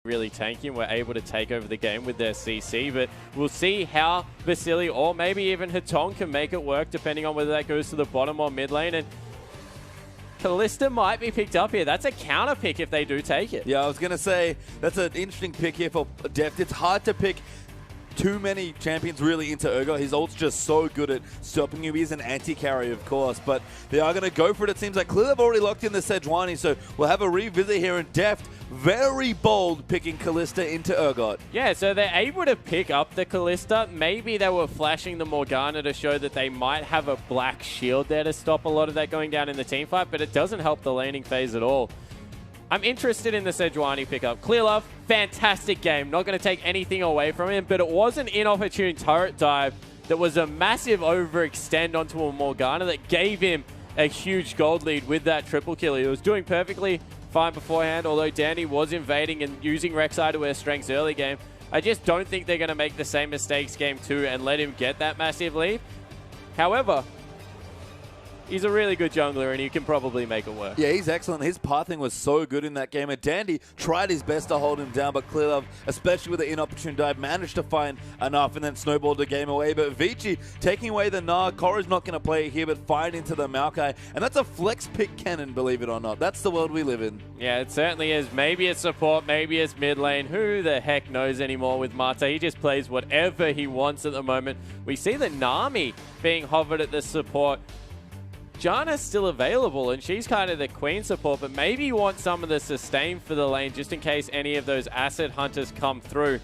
really tanking, were able to take over the game with their CC, but we'll see how Vasily or maybe even Hatong can make it work, depending on whether that goes to the bottom or mid lane. And Kalista might be picked up here. That's a counter pick if they do take it. Yeah, I was going to say, that's an interesting pick here for Deft. It's hard to pick too many champions really into Urgot. His ult's just so good at stopping you. He's an anti-carry, of course, but they are going to go for it. It seems like clearly they've already locked in the Sejuani, so we'll have a revisit here. And Deft, very bold picking Kalista into Urgot. Yeah, so they're able to pick up the Kalista. Maybe they were flashing the Morgana to show that they might have a black shield there to stop a lot of that going down in the team fight, but it doesn't help the laning phase at all. I'm interested in the Sejuani pickup. Clear Love, fantastic game. Not going to take anything away from him, but it was an inopportune turret dive that was a massive overextend onto a Morgana that gave him a huge gold lead with that triple kill. He was doing perfectly fine beforehand, although Dandy was invading and using Rek'Sai to wear strengths early game. I just don't think they're going to make the same mistakes game 2 and let him get that massive lead. However, he's a really good jungler, and he can probably make it work. Yeah, he's excellent. His pathing was so good in that game. And Dandy tried his best to hold him down, but Clearlove, especially with the inopportune dive, managed to find enough and then snowballed the game away. But VCG taking away the Gnar. Korra's not going to play here, but fired into the Maokai. And that's a flex pick cannon, believe it or not. That's the world we live in. Yeah, it certainly is. Maybe it's support, maybe it's mid lane. Who the heck knows anymore with Mata? He just plays whatever he wants at the moment. We see the Nami being hovered at the support. Janna's still available, and she's kind of the queen support, but maybe you want some of the sustain for the lane just in case any of those asset hunters come through.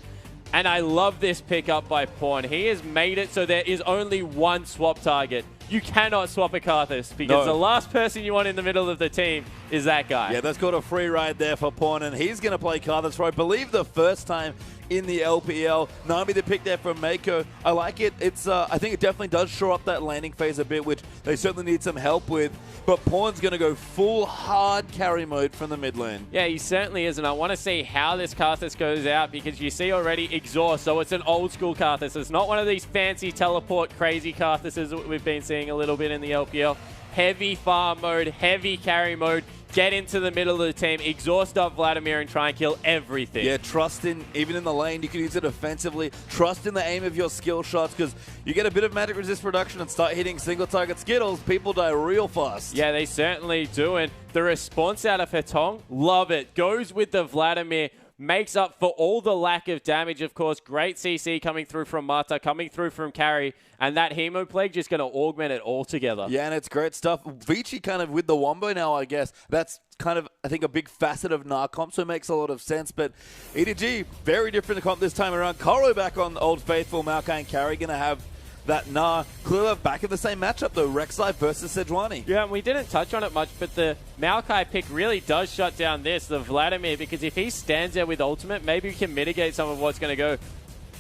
And I love this pickup by Pawn. He has made it so there is only one swap target. You cannot swap a Karthus because the last person you want in the middle of the team is that guy. Yeah, that's got a free ride there for Pawn, and he's going to play Karthus for, I believe, the first time in the LPL. Nami the pick there from Mako. I like it. It's I think it definitely does shore up that landing phase a bit, which they certainly need some help with. But Pawn's going to go full hard carry mode from the mid lane. Yeah, he certainly is, and I want to see how this Karthus goes out because you see already exhaust, so it's an old school Karthus. It's not one of these fancy teleport crazy Karthuses that we've been seeing a little bit in the LPL. Heavy farm mode, heavy carry mode. Get into the middle of the team, exhaust up Vladimir, and try and kill everything. Yeah, trust in, even in the lane, you can use it offensively. Trust in the aim of your skill shots, because you get a bit of magic resist reduction and start hitting single target Skittles, people die real fast. Yeah, they certainly do, and the response out of Hatong, love it. Goes with the Vladimir, makes up for all the lack of damage, of course. Great CC coming through from Mata, coming through from Carry, and that Hemo Plague just going to augment it all together. Yeah, and it's great stuff. Vici kind of with the Wombo now, I guess. That's kind of, I think, a big facet of Gnar comp, so it makes a lot of sense. But EDG, very different comp this time around. Koro back on Old Faithful, Maokai and Carry going to have that Gnar. Clearly back in the same matchup, though. Rek'Sai versus Sejuani. Yeah, and we didn't touch on it much, but the Maokai pick really does shut down the Vladimir, because if he stands there with ultimate, maybe we can mitigate some of what's going to go.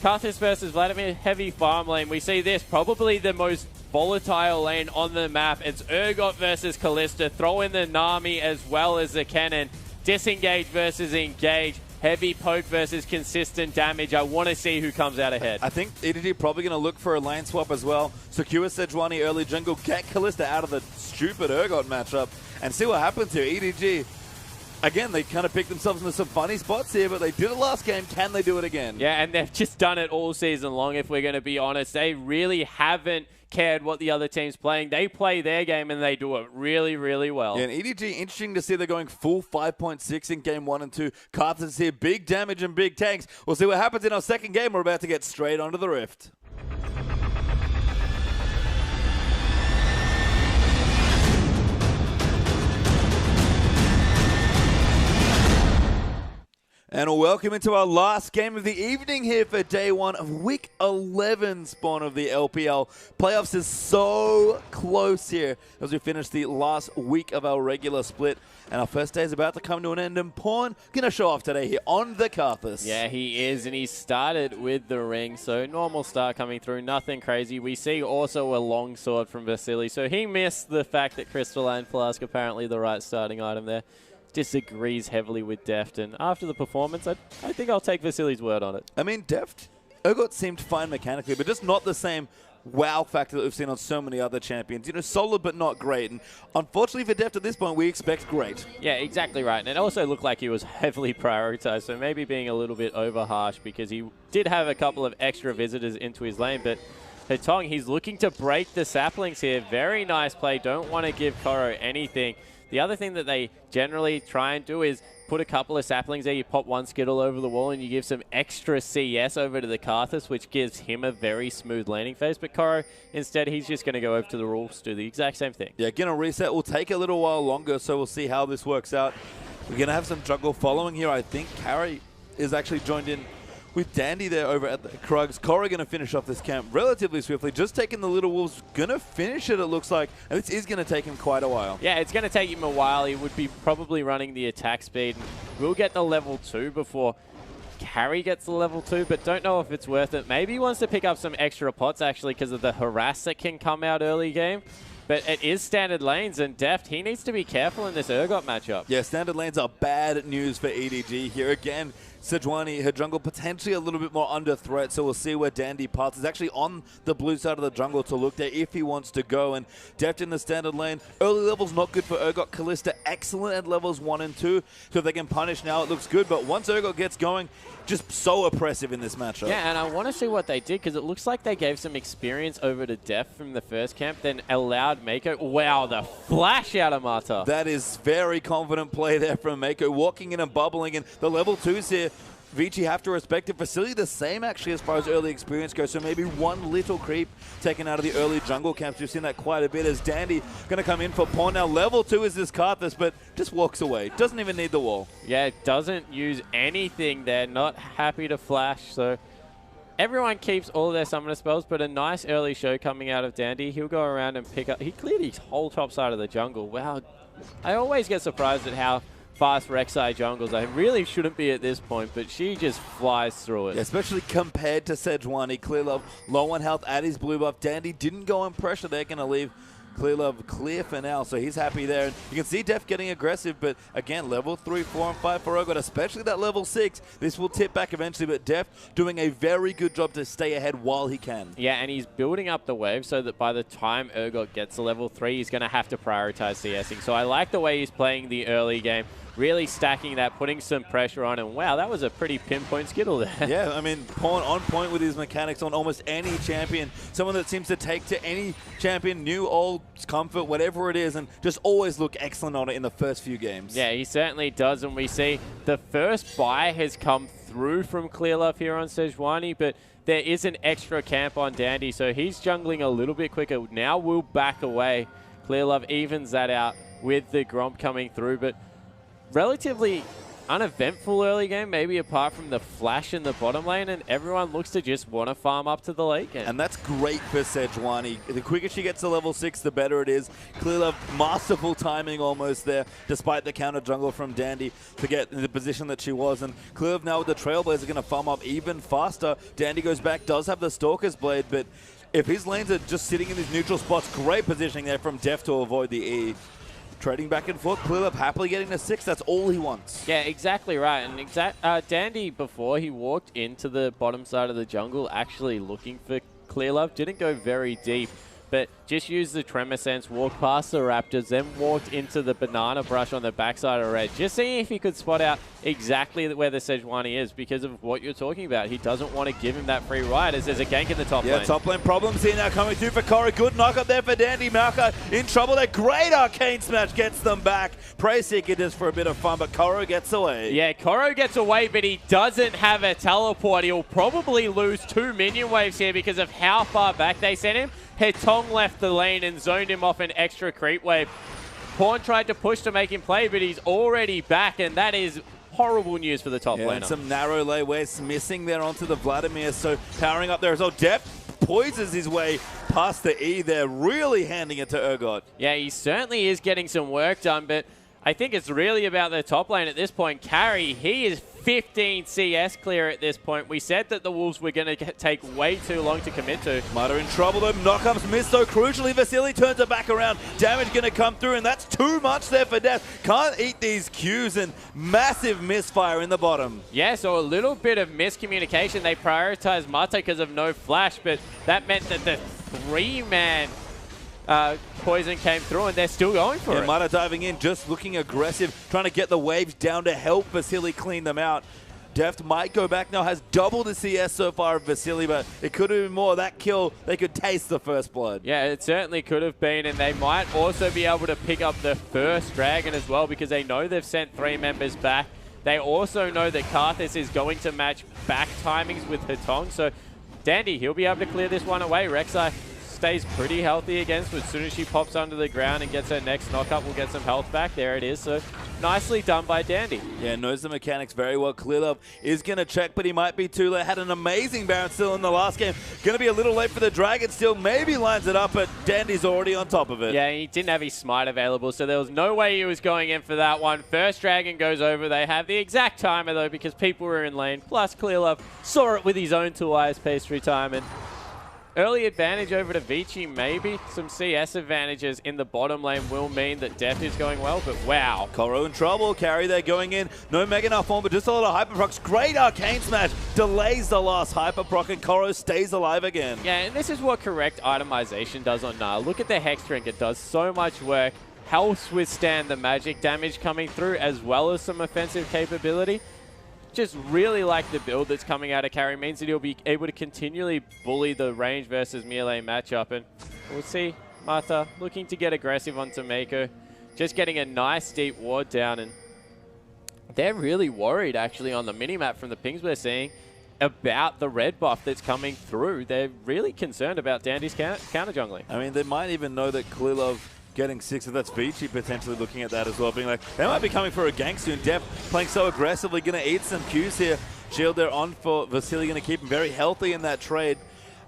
Karthus versus Vladimir, heavy farm lane. We see this, probably the most volatile lane on the map. It's Urgot versus Kalista. Throw in the Nami as well as the cannon. Disengage versus engage. Heavy poke versus consistent damage. I want to see who comes out ahead. I think EDG probably going to look for a lane swap as well. Secure Sejuani early jungle, get Kalista out of the stupid Urgot matchup, and see what happens here. EDG, again, they kind of picked themselves into some funny spots here, but they did it last game. Can they do it again? Yeah, and they've just done it all season long, if we're going to be honest. They really haven't cared what the other team's playing. They play their game and they do it really, really well. Yeah, and EDG, interesting to see they're going full 5.6 in game 1 and 2. Karthus here, big damage and big tanks. We'll see what happens in our second game. We're about to get straight onto the Rift. And welcome into our last game of the evening here for day 1 of week 11 spawn of the LPL. Playoffs is so close here as we finish the last week of our regular split. And our first day is about to come to an end, and Pawn going to show off today here on the Karthus. Yeah, he is, and he started with the ring, so normal start coming through, nothing crazy. We see also a long sword from Vasily, so he missed the fact that Crystalline Flask apparently the right starting item there. Disagrees heavily with Deft, and after the performance, I think I'll take Vasily's word on it. I mean, Deft, Urgot seemed fine mechanically, but just not the same wow factor that we've seen on so many other champions. You know, solid but not great. And unfortunately for Deft at this point, we expect great. Yeah, exactly right. And it also looked like he was heavily prioritized, so maybe being a little bit over harsh because he did have a couple of extra visitors into his lane, but Hetong, he's looking to break the saplings here. Very nice play. Don't want to give Koro anything. The other thing that they generally try and do is put a couple of saplings there, you pop one Skittle over the wall, and you give some extra CS over to the Karthus, which gives him a very smooth landing phase. But Koro, instead, he's just going to go over to the rules, do the exact same thing. Yeah, going to reset. Will take a little while longer, so we'll see how this works out. We're going to have some jungle following here. I think Carry is actually joined in with Dandy there over at the Krugs. Koro going to finish off this camp relatively swiftly. Just taking the Little Wolves. Going to finish it looks like. And this is going to take him quite a while. Yeah, it's going to take him a while. He would be probably running the attack speed. We'll get the level 2 before Carry gets the level 2, but don't know if it's worth it. Maybe he wants to pick up some extra pots, actually, because of the harass that can come out early game. But it is standard lanes, and Deft, he needs to be careful in this Urgot matchup. Yeah, standard lanes are bad news for EDG here. Again, Sejuani, her jungle potentially a little bit more under threat, so we'll see where Dandy parts. Is actually on the blue side of the jungle to look there if he wants to go. And Deft in the standard lane. Early levels not good for Urgot. Kalista excellent at levels 1 and 2. So if they can punish now, it looks good. But once Urgot gets going, just so oppressive in this matchup. Yeah, and I want to see what they did, because it looks like they gave some experience over to Deft from the first camp, then allowed Mako. Wow, the flash out of Mata. That is very confident play there from Mako, walking in and bubbling. And the level 2s here, VCG have to respect it. Facility the same, actually, as far as early experience goes. So maybe one little creep taken out of the early jungle camps. We've seen that quite a bit as Dandy going to come in for pawn. Now, level 2 is this Karthus, but just walks away. Doesn't even need the wall. Yeah, doesn't use anything there. Not happy to flash. So everyone keeps all of their summoner spells, but a nice early show coming out of Dandy. He'll go around and pick up. He cleared his whole top side of the jungle. Wow. I always get surprised at how fast Rek'Sai jungles. I really shouldn't be at this point, but she just flies through it. Yeah, especially compared to Sejuani. Clear Love low on health at his blue buff. Dandy didn't go on pressure. They're going to leave Clear Love clear for now, so he's happy there. And you can see Deft getting aggressive, but again, level 3, 4, and 5 for Urgot, especially that level 6. This will tip back eventually, but Deft doing a very good job to stay ahead while he can. Yeah, and he's building up the wave so that by the time Urgot gets to level 3, he's going to have to prioritize CSing. So I like the way he's playing the early game. Really stacking that, putting some pressure on, and wow, that was a pretty pinpoint Skittle there. Yeah, I mean, Pawn on point with his mechanics on almost any champion. Someone that seems to take to any champion, new, old, comfort, whatever it is, and just always look excellent on it in the first few games. Yeah, he certainly does, and we see the first buy has come through from Clear Love here on Sejuani, but there is an extra camp on Dandy, so he's jungling a little bit quicker. Now we'll back away. Clear Love evens that out with the Gromp coming through, but relatively uneventful early game, maybe apart from the flash in the bottom lane, and everyone looks to just want to farm up to the late game. And that's great for Sejuani. The quicker she gets to level 6, the better it is. Clear Love, masterful timing almost there, despite the counter jungle from Dandy to get in the position that she was. And Clear Love now with the Trailblazer going to farm up even faster. Dandy goes back, does have the Stalker's Blade, but if his lanes are just sitting in these neutral spots, great positioning there from Deft to avoid the E. Trading back and forth, Clear Love happily getting to 6. That's all he wants. Yeah, exactly right. And Dandy, before he walked into the bottom side of the jungle, actually looking for Clear Love, didn't go very deep, but just used the Tremor Sense, walked past the Raptors, then walked into the Banana Brush on the backside of Red, just seeing if he could spot out exactly where the Sejuani is, because of what you're talking about. He doesn't want to give him that free ride as there's a gank in the top lane. Yeah, top lane problems here now coming through for Koro. Good knock up there for Dandy. Malka in trouble there. Great Arcane Smash gets them back. Prey Seeker just for a bit of fun, but Koro gets away. Yeah, Koro gets away, but he doesn't have a teleport. He'll probably lose 2 minion waves here because of how far back they sent him. Hetong left the lane and zoned him off an extra creep wave. Pawn tried to push to make him play, but he's already back, and that is horrible news for the top laner. And some narrow layways missing there onto the Vladimir, so powering up there as well. Deft poises his way past the E there, really handing it to Urgot. Yeah, he certainly is getting some work done, but I think it's really about the top lane at this point. Carry, he is 15 CS clear at this point. We said that the Wolves were going to take way too long to commit to. Mata in trouble though. Knockups missed so crucially. Vasily turns it back around. Damage going to come through, and that's too much there for Death. Can't eat these Qs, and massive misfire in the bottom. Yeah, so a little bit of miscommunication. They prioritized Mata because of no flash, but that meant that the 3-man poison came through, and they're still going for it. Mata diving in, just looking aggressive, trying to get the waves down to help Vasily clean them out. Deft might go back now, has double the CS so far of Vasily, but it could have been more. That kill, they could taste the first blood. Yeah, it certainly could have been, and they might also be able to pick up the first dragon as well, because they know they've sent 3 members back. They also know that Karthus is going to match back timings with Hatong, so Dandy, he'll be able to clear this one away. Rek'Sai stays pretty healthy against, but as soon as she pops under the ground and gets her next knockup, we'll get some health back. There it is. So nicely done by Dandy. Yeah, knows the mechanics very well. Clearlove is going to check, but he might be too late. Had an amazing Baron still in the last game. Going to be a little late for the Dragon still. Maybe lines it up, but Dandy's already on top of it. Yeah, he didn't have his smite available, so there was no way he was going in for that one. First Dragon goes over. They have the exact timer, though, because people were in lane. Plus, Clearlove saw it with his own 2 eyes pastry time, and early advantage over to Vici, maybe. Some CS advantages in the bottom lane will mean that Deft is going well, but wow. Koro in trouble. Carry there going in. No Mega Knight form, but just a lot of Hyperprocs. Great Arcane Smash. Delays the last Hyperproc, and Koro stays alive again. Yeah, and this is what correct itemization does on Nile. Look at the Hex Drink. It does so much work. Helps withstand the magic damage coming through, as well as some offensive capability. Just really like the build that's coming out of carry. Means that he'll be able to continually bully the range versus melee matchup. And we'll see Mata looking to get aggressive onto Mako. Just getting a nice deep ward down. And they're really worried, actually, on the minimap from the pings we're seeing about the red buff that's coming through. They're really concerned about Dandy's counter jungling. I mean, they might even know that Clearlove getting 6, and that's Vici potentially looking at that as well, being like, they might be coming for a gank soon. Deft playing so aggressively, going to eat some Qs here. Shield there on for Vasily, going to keep him very healthy in that trade.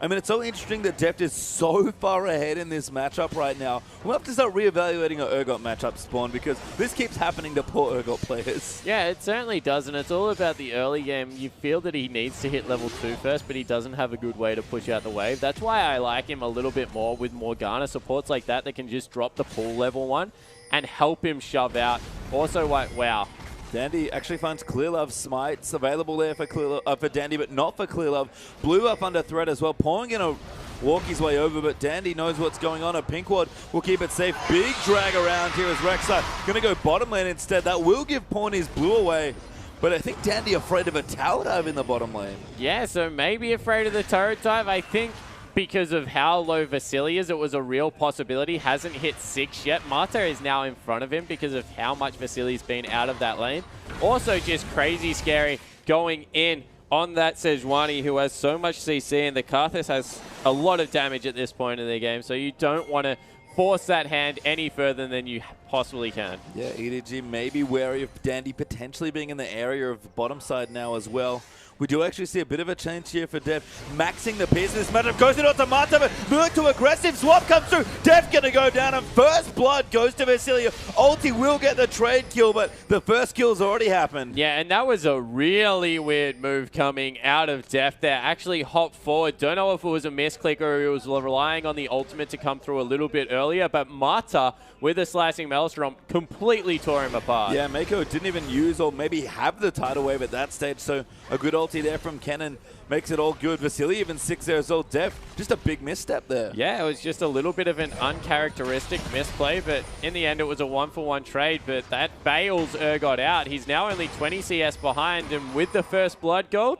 I mean, it's so interesting that Deft is so far ahead in this matchup right now. We'll have to start reevaluating our Urgot matchup spawn, because this keeps happening to poor Urgot players. Yeah, it certainly does, and it's all about the early game. You feel that he needs to hit level 2 first, but he doesn't have a good way to push out the wave. That's why I like him a little bit more with Morgana supports like that that can just drop the pool level 1 and help him shove out. Also, wow. Dandy actually finds Clearlove smites available there for for Dandy, but not for Clearlove. Blue up under threat as well. Pong going to walk his way over, but Dandy knows what's going on. A pink ward will keep it safe. Big drag around here as Rek'Sai going to go bottom lane instead. That will give Pawn his blue away. But I think Dandy afraid of a tower dive in the bottom lane. Yeah, so maybe afraid of the turret dive. I think because of how low Vasily is, it was a real possibility. Hasn't hit 6 yet. Mata is now in front of him because of how much Vasily's been out of that lane. Also just crazy scary going in on that Sejuani, who has so much CC, and the Karthus has a lot of damage at this point in the game, so you don't want to force that hand any further than you possibly can. Yeah, EDG may be wary of Dandy potentially being in the area of the bottom side now as well. We do actually see a bit of a change here for Deft. Maxing the pace in this matchup. Goes in onto Mata, but moving to aggressive. Swap comes through. Deft going to go down, and first blood goes to Vasily. Ulti will get the trade kill, but the first kill's already happened. Yeah, and that was a really weird move coming out of Deft there. Actually hopped forward. Don't know if it was a misclick or he was relying on the ultimate to come through a little bit earlier, but Mata, with a slicing Maelstrom, completely tore him apart. Yeah, Mako didn't even use or maybe have the tidal wave at that stage, so a good ulti there from Kennen makes it all good. Vasily even 6 years old. Deft, just a big misstep there. Yeah, it was just a little bit of an uncharacteristic misplay, but in the end it was a 1-for-1 trade, but that bails Urgot out. He's now only 20 CS behind, and with the first blood gold,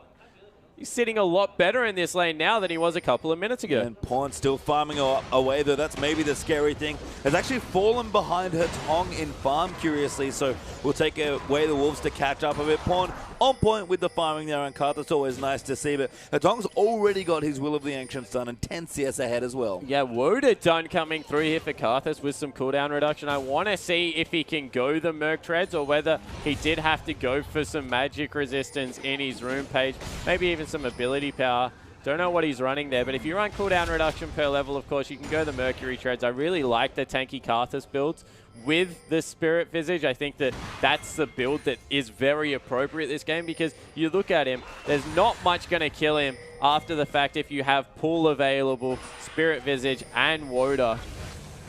he's sitting a lot better in this lane now than he was a couple of minutes ago. And Pawn still farming away, though. That's maybe the scary thing. Has actually fallen behind her Tong in farm, curiously, so we'll take away the Wolves to catch up a bit. Pawn on point with the farming there on Karthus. Always nice to see, but Hatong's already got his Will of the Ancients done and 10 CS ahead as well. Yeah, Woda done coming through here for Karthus with some cooldown reduction. I want to see if he can go the Merc Treads or whether he did have to go for some magic resistance in his rune page, maybe even some ability power. Don't know what he's running there, but if you run cooldown reduction per level, of course, you can go the Mercury Treads. I really like the tanky Karthus builds with the Spirit Visage. I think that that's the build that is very appropriate this game, because you look at him, there's not much going to kill him after the fact if you have Pool available, Spirit Visage, and Woda.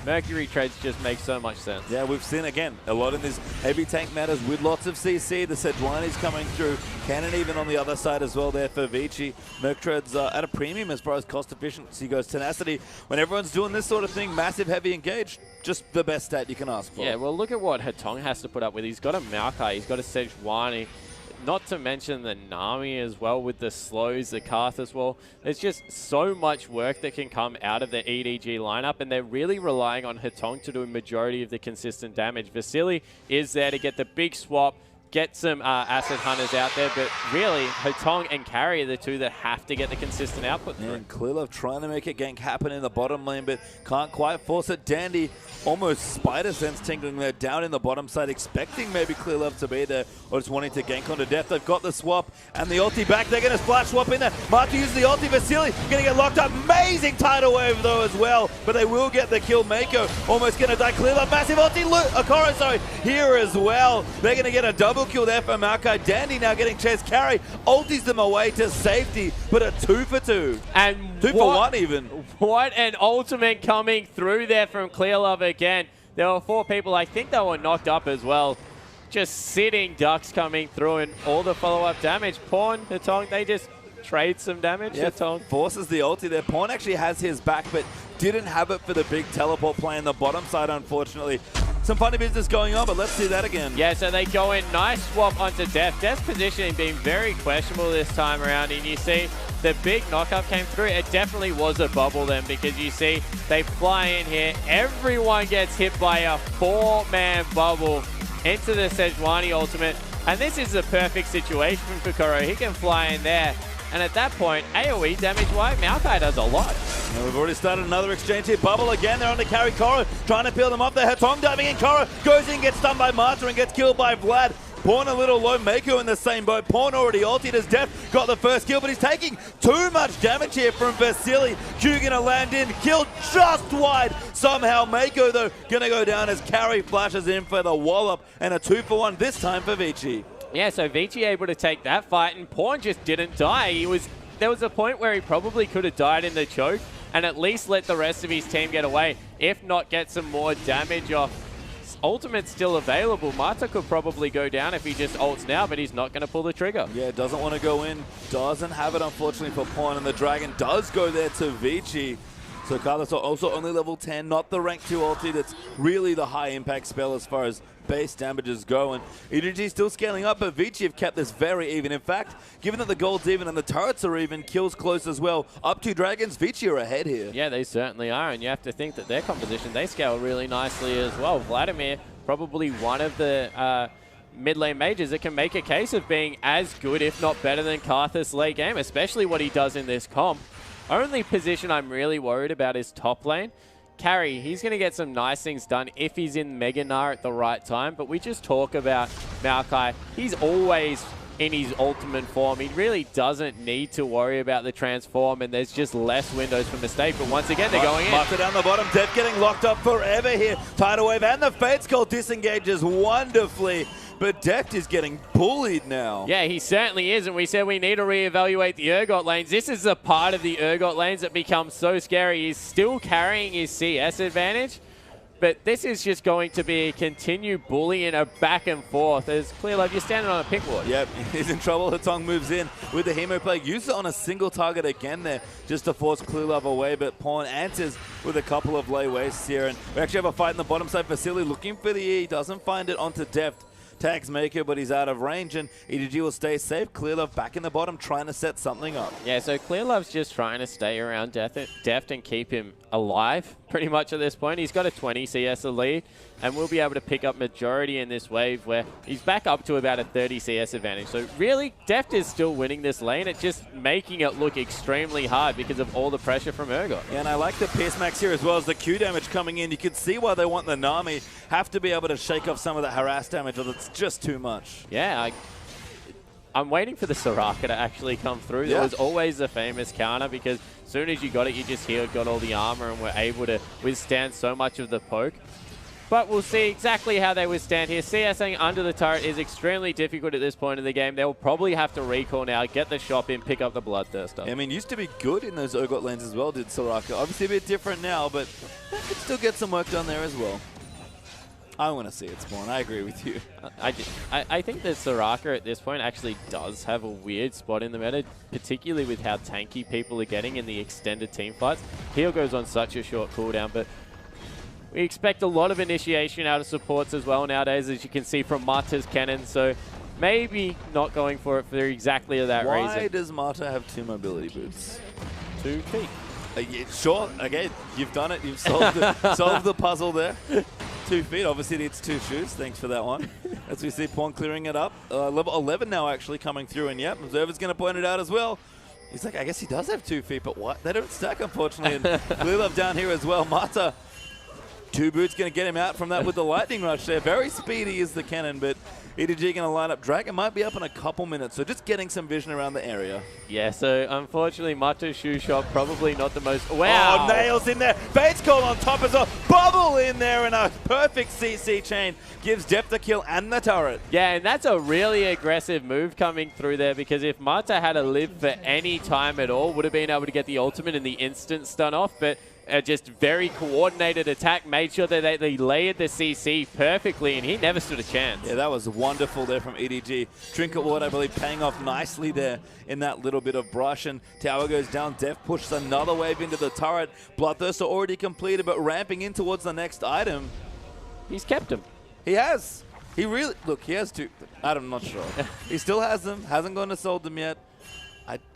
Mercury trades just make so much sense. Yeah, we've seen, again, a lot in this heavy tank matters with lots of CC. The Sejuani's coming through. Cannon even on the other side as well there for Vici. Merc trades at a premium as far as cost efficiency goes. Tenacity, when everyone's doing this sort of thing, massive heavy engage, just the best stat you can ask for. Yeah, well, look at what Hatong has to put up with. He's got a Maokai, he's got a Sejuani. Not to mention the Nami as well with the slows, the Karth as well. There's just so much work that can come out of the EDG lineup, and they're really relying on Hatong to do a majority of the consistent damage. Vasily is there to get the big swap, get some Acid Hunters out there, but really, Hatong and Carry are the two that have to get the consistent output through. And Clearlove trying to make a gank happen in the bottom lane, but can't quite force it. Dandy almost Spider Sense tingling there down in the bottom side, expecting maybe Clearlove to be there, or just wanting to gank onto death. They've got the swap and the ulti back. They're going to splash swap in there. Marta uses the ulti. Vasily going to get locked up. Amazing tidal wave though as well, but they will get the kill. Mako almost going to die. Clearlove, massive ulti. Akoro, sorry, here as well. They're going to get a double kill there for Maokai. Dandy now getting chased. Carry ultis them away to safety, but a 2 for 2. And 2 for 1 even. What an ultimate coming through there from Clearlove again. There were 4 people, I think they were knocked up as well. Just sitting ducks coming through, and all the follow-up damage. Pawn, Hatong, they just trade some damage. Yeah, Hatong forces the ulti there. Pawn actually has his back, but didn't have it for the big teleport play on the bottom side, unfortunately. Some funny business going on, but let's see that again. Yeah, so they go in, nice swap onto Death. Death's positioning being very questionable this time around, and you see the big knockup came through. It definitely was a bubble then, because you see they fly in here. Everyone gets hit by a 4-man bubble into the Sejuani ultimate, and this is the perfect situation for Kuro. He can fly in there, and at that point, AoE damage-wise, Maokai does a lot. And we've already started another exchange here. Bubble again. They're on to carry Koro, trying to peel them up there. Hatong diving in. Koro goes in, gets stunned by Marta, and gets killed by Vlad. Pawn a little low. Mako in the same boat. Pawn already ulted his death. Got the first kill, but he's taking too much damage here from Vasily. Q gonna land in. Killed just wide. Somehow Mako, though, gonna go down as Carry flashes in for the wallop. And a 2 for 1 this time for Vici. Yeah, so Vici able to take that fight, and Pawn just didn't die. There was a point where he probably could have died in the choke and at least let the rest of his team get away, if not get some more damage off. Ultimate's still available. Marta could probably go down if he just ults now, but he's not going to pull the trigger. Yeah, doesn't want to go in. Doesn't have it, unfortunately, for Pawn, and the Dragon does go there to Vici. So Carlos also only level 10, not the rank 2 ulti that's really the high impact spell as far as base damages go. And EDG still scaling up, but Vici have kept this very even. In fact, given that the gold's even and the turrets are even, kills close as well. Up 2 dragons, Vici are ahead here. Yeah, they certainly are, and you have to think that their composition, they scale really nicely as well. Vladimir, probably one of the mid lane mages that can make a case of being as good, if not better than Karthus late game, especially what he does in this comp. Only position I'm really worried about is top lane. Carry, he's going to get some nice things done if he's in Mega Gnar at the right time, but we just talk about Maokai. He's always in his ultimate form. He really doesn't need to worry about the transform, and there's just less windows for mistake, but once again, they're going in. Marta down the bottom, Death getting locked up forever here. Tidal Wave and the Fate's Call disengages wonderfully, but Death is getting bullied now. Yeah, he certainly is, and we said we need to reevaluate the Urgot lanes. This is the part of the Urgot lanes that becomes so scary. He's still carrying his CS advantage, but this is just going to be a continued bully in a back and forth. As Clearlove, you're standing on a pick ward. Yep, he's in trouble. Hatong moves in with the Hemo play. Used it on a single target again there just to force Clearlove away, but Pawn answers with a couple of lay wastes here. And we actually have a fight in the bottom side. Vasily looking for the E. Doesn't find it onto Deft. Tags Maker, but he's out of range, and EDG will stay safe. Clearlove back in the bottom trying to set something up. Yeah, so Clearlove's just trying to stay around Deft and keep him alive pretty much at this point. He's got a 20 CS lead, and we'll be able to pick up majority in this wave where he's back up to about a 30 CS advantage. So really, Deft is still winning this lane. It's just making it look extremely hard because of all the pressure from Urgot. Yeah, and I like the Pierce Max here as well as the Q damage coming in. You can see why they want the Nami. Have to be able to shake off some of that harass damage, or it's just too much. Yeah, I'm waiting for the Soraka to actually come through. Yeah. There was always the famous counter, because as soon as you got it, you just healed, got all the armor, and were able to withstand so much of the poke. But we'll see exactly how they withstand here. CSing under the turret is extremely difficult at this point in the game. They'll probably have to recall now, get the shop in, pick up the Bloodthirster. I mean, used to be good in those Urgot lanes as well, did Soraka. Obviously a bit different now, but Could still get some work done there as well. I want to see it spawn. I agree with you. I think that Soraka at this point actually does have a weird spot in the meta, particularly with how tanky people are getting in the extended team fights. Heal goes on such a short cooldown, but we expect a lot of initiation out of supports as well nowadays, as you can see from Mata's cannon. So maybe not going for it for exactly that reason. Why does Mata have 2 mobility boots? 2 feet. Yeah, sure. Again, you've done it. You've solved the puzzle there. 2 feet. Obviously needs 2 shoes. Thanks for that one. As we see Pawn clearing it up. Level 11 now actually coming through. And yep, Observer's going to point it out as well. He's like, I guess he does have 2 feet, but what? They don't stack, unfortunately. And Lilov down here as well. Mata, 2 boots going to get him out from that with the lightning rush there. Very speedy is the cannon, but EDG going to line up. Dragon might be up in a couple minutes, so just getting some vision around the area. Yeah, so unfortunately, Mata's shoe shot probably not the most... Wow! Oh, nails in there. Bates call on top as well. Bubble in there, and a perfect CC chain gives Depth the kill and the turret. Yeah, and that's a really aggressive move coming through there, because if Mata had to live for any time at all, would have been able to get the ultimate and the instant stun off, but just very coordinated attack, made sure that they layered the CC perfectly, and he never stood a chance. Yeah, that was wonderful there from EDG. Trinket Ward, I believe, paying off nicely there in that little bit of brush, and tower goes down. Def pushes another wave into the turret. Bloodthirster already completed, but ramping in towards the next item. He's kept him. He has. He really, look, he has 2. I'm not sure. He still has them, hasn't gone to sold them yet.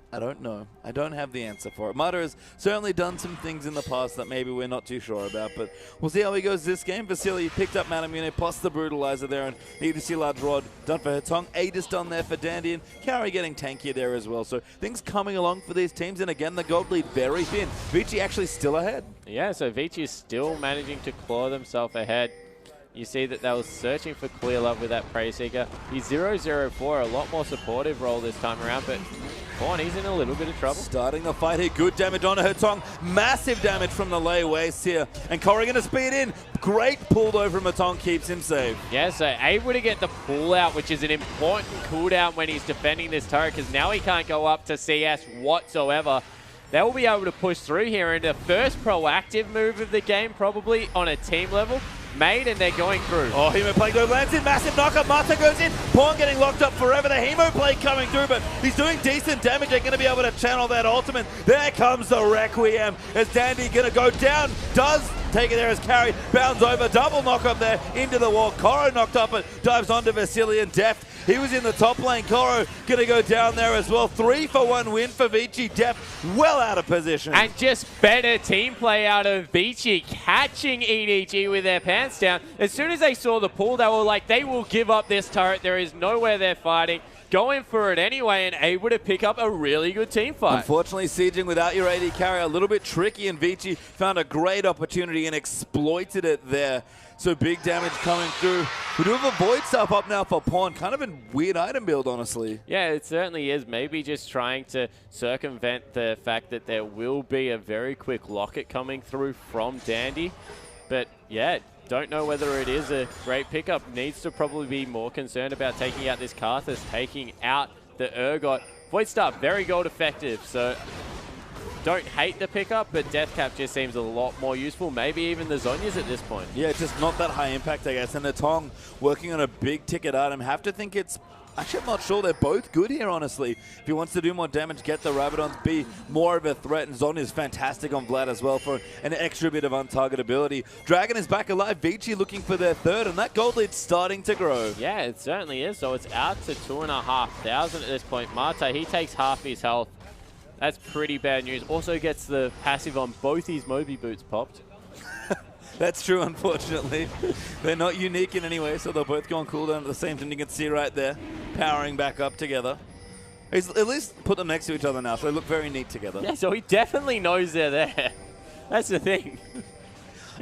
I don't know. I don't have the answer for it. Mata has certainly done some things in the past that maybe we're not too sure about, but we'll see how he goes this game. Vasily picked up Manamune, plus the Brutalizer there, and need to see Large Rod done for Hetong. Aegis done there for Dandy, and Carry getting tankier there as well. So things coming along for these teams, and again, the gold lead very thin. Vici actually still ahead. Yeah, so Vici is still managing to claw themselves ahead. You see that they were searching for clear love with that Prey Seeker. He's 0-0-4, a lot more supportive role this time around, but Pawn, he's in a little bit of trouble. Starting the fight here. Good damage on Hetong. Massive damage from the lay waste here. And Corey going to speed in. Great pull though from Hetong, keeps him safe. Yeah, so able to get the pull out, which is an important cooldown when he's defending this turret, because now he can't go up to CS whatsoever. They will be able to push through here, and the first proactive move of the game, probably on a team level, made, and they're going through. Oh, Hemoplague though lands in, massive knockup. Mata goes in, Pawn getting locked up forever. The Hemoplague coming through, but he's doing decent damage. They're going to be able to channel that ultimate. There comes the Requiem as Dandy going to go down. Does take it there as Carry bounds over. Double knockup there into the wall. Koro knocked up and dives onto Vasily and Deft. He was in the top lane. Koro going to go down there as well. 3-for-1 win for Vici. Deft well out of position. And just better team play out of Vici, catching EDG with their pants down. As soon as they saw the pull, they were like, they will give up this turret. There is nowhere they're fighting. Going for it anyway and able to pick up a really good team fight. Unfortunately, sieging without your AD carry, a little bit tricky, and Vici found a great opportunity and exploited it there. So big damage coming through. We do have a Void Staff up now for Pawn. Kind of a weird item build, honestly. Yeah, it certainly is. Maybe just trying to circumvent the fact that there will be a very quick locket coming through from Dandy. But yeah, don't know whether it is a great pickup. Needs to probably be more concerned about taking out this Karthus, taking out the Urgot. Void Staff, very gold effective. So don't hate the pickup, but Death Cap just seems a lot more useful. Maybe even the Zhonya's at this point. Yeah, just not that high impact, I guess. And the Tong working on a big ticket item. Have to think it's... Actually, I'm not sure. They're both good here, honestly. If he wants to do more damage, get the Rabadons, be more of a threat. And Zon is fantastic on Vlad as well for an extra bit of untargetability. Dragon is back alive. Vici looking for their third, and that gold lead's starting to grow. Yeah, it certainly is. So it's out to 2,500 at this point. Mata, he takes half his health. That's pretty bad news. Also gets the passive on both his Moby boots popped. That's true, unfortunately. They're not unique in any way, so they'll both go on cooldown at the same time. You can see right there, powering back up together. He's at least put them next to each other now, so they look very neat together. Yeah, so he definitely knows they're there. That's the thing.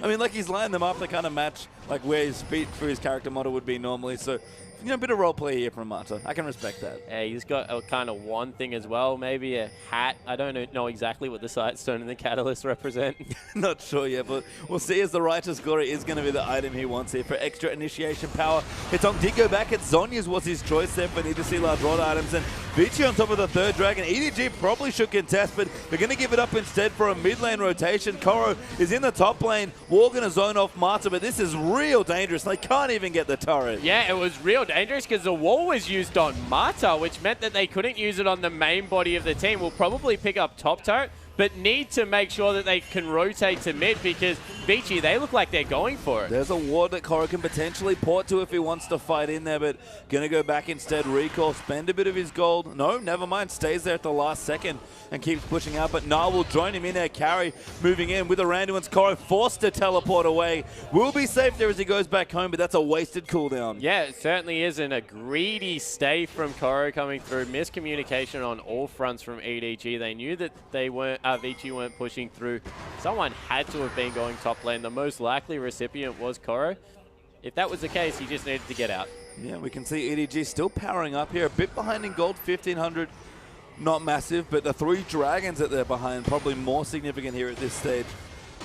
I mean, like, he's lined them up to kind of match like where his feet for his character model would be normally, so you know, a bit of role play here from Mata. I can respect that. Yeah, he's got a kind of wand thing as well, maybe a hat. I don't know exactly what the Sightstone and the Catalyst represent. Not sure yet, but we'll see as the Righteous Glory is going to be the item he wants here for extra initiation power. Hitong did go back at Zonya's was his choice there, but need to see large rod items. And Vici on top of the third dragon. EDG probably should contest, but they're going to give it up instead for a mid lane rotation. Koro is in the top lane. War going to zone off Mata, but this is real dangerous. They can't even get the turret. Yeah, it was real dangerous because the wall was used on Mata, which meant that they couldn't use it on the main body of the team. We'll probably pick up top turret, but need to make sure that they can rotate to mid because Vici, they look like they're going for it. There's a ward that Koro can potentially port to if he wants to fight in there, but gonna go back instead. Recall, spend a bit of his gold. No, never mind. Stays there at the last second and keeps pushing out, but Na will join him in there. Carry moving in with the Randuin's. Koro forced to teleport away. Will be safe there as he goes back home, but that's a wasted cooldown. Yeah, it certainly isn't. A greedy stay from Koro coming through. Miscommunication on all fronts from EDG. They knew that they weren't, Vici weren't pushing through. Someone had to have been going top lane. The most likely recipient was Koro. If that was the case, he just needed to get out. Yeah, we can see EDG still powering up here. A bit behind in gold, 1,500. Not massive, but the 3 dragons that they're behind, probably more significant here at this stage.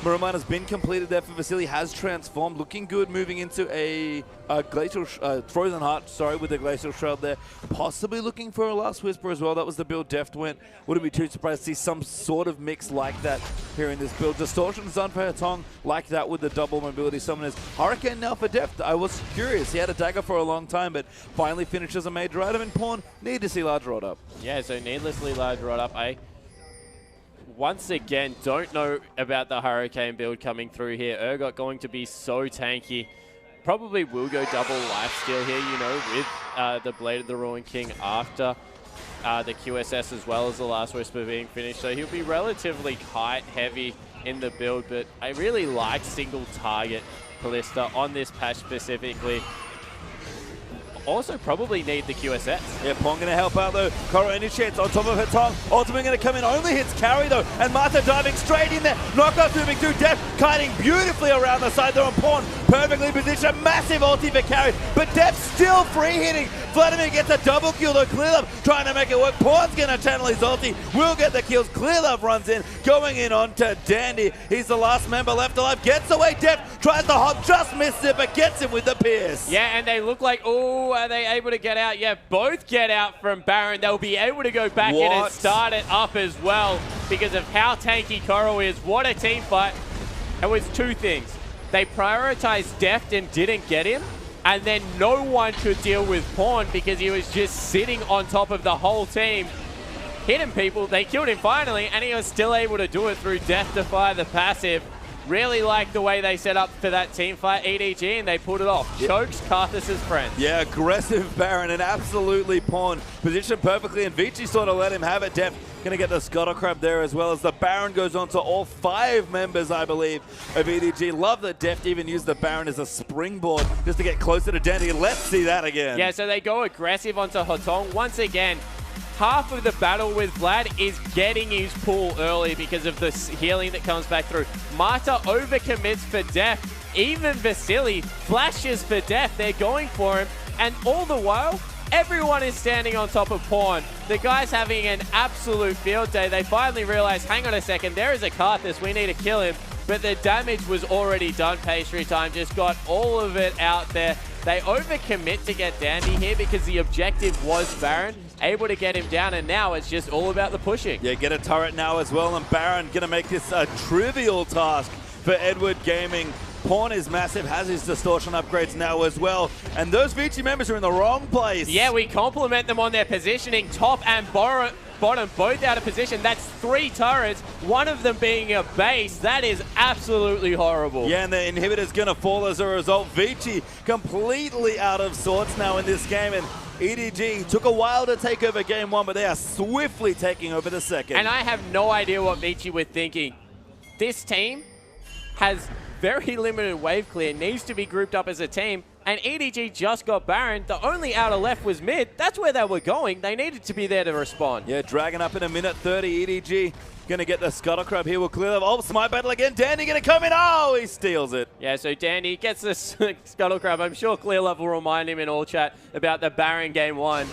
Muramana has been completed there for Vasily, has transformed, looking good, moving into a glacial, Frozen Heart, sorry, with the Glacial Shroud there. Possibly looking for a Last Whisper as well. That was the build Deft went. Wouldn't be too surprised to see some sort of mix like that here in this build. Distortion's done for Hetong, like that with the double mobility summoners. Hurricane now for Deft. I was curious. He had a dagger for a long time, but finally finishes a major item in Pawn. Need to see large rod up. Yeah, so needlessly large rod up. Once again, don't know about the Hurricane build coming through here. Urgot going to be so tanky. Probably will go double lifesteal here, you know, with the Blade of the Ruined King after the QSS as well as the Last Whisper being finished. So he'll be relatively kite heavy in the build, but I really like single target Kalista on this patch specifically. Also probably need the QSS. Yeah, Pong going to help out though. Koro initiates on top of Hetong. Ultimate going to come in, only hits carry though. And Mata diving straight in there. Knockout moving through Deft, kiting beautifully around the side there on Pawn. Perfectly positioned, massive ulti for carry. But Deft still free hitting. Vladimir gets a double kill though. Clearlove trying to make it work. Pawn's going to channel his ulti. Will get the kills. Clearlove runs in, going in onto Dandy. He's the last member left alive. Gets away. Deft tries to hop, just missed it, but gets him with the pierce. Yeah, and they look like, oh, are they able to get out? Yeah, both get out from Baron. They'll be able to go back in and start it up as well because of how tanky Koro is. What a team fight. It was 2 things. They prioritized Deft and didn't get him, and then no one could deal with Pawn because he was just sitting on top of the whole team, hitting people. They killed him finally, and he was still able to do it through Death Defy, the passive. Really like the way they set up for that team fight, EDG, and they pulled it off. Chokes Karthus' friends. Yeah, aggressive Baron and absolutely Pawn. Positioned perfectly, and Vici sort of let him have it. Deft going to get the Scuttle Crab there as well as the Baron goes on to all 5 members, I believe, of EDG. Love that Deft even used the Baron as a springboard just to get closer to Dandy. Let's see that again. Yeah, so they go aggressive onto Hetong. Once again, half of the battle with Vlad is getting his pull early because of the healing that comes back through. Mata overcommits for Deft. Even Vasily flashes for Deft. They're going for him. And all the while, everyone is standing on top of Pawn. The guy's having an absolute field day. They finally realize, hang on a second, there is a Karthus. We need to kill him. But the damage was already done. Pastry Time just got all of it out there. They overcommit to get Dandy here because the objective was Baron. Able to get him down, and now it's just all about the pushing. Yeah, get a turret now as well, and Baron going to make this a trivial task for Edward Gaming. Pawn is massive, has his distortion upgrades now as well, and those Vici members are in the wrong place. Yeah, we compliment them on their positioning. Top and bottom both out of position. That's 3 turrets, one of them being a base. That is absolutely horrible. Yeah, and the inhibitor's going to fall as a result. Vici completely out of sorts now in this game, and EDG took a while to take over game 1, but they are swiftly taking over the second. And I have no idea what Vici were thinking. This team has very limited wave clear, needs to be grouped up as a team. and EDG just got Baron. The only outer left was mid. That's where they were going. They needed to be there to respond. Yeah, dragging up in a minute 30. EDG going to get the Scuttle Crab here. Will clear them. Oh, smite battle again. Dandy going to come in. Oh, he steals it. Yeah, so Dandy gets the Scuttle Crab. I'm sure Clearlove will remind him in all chat about the Baron game 1.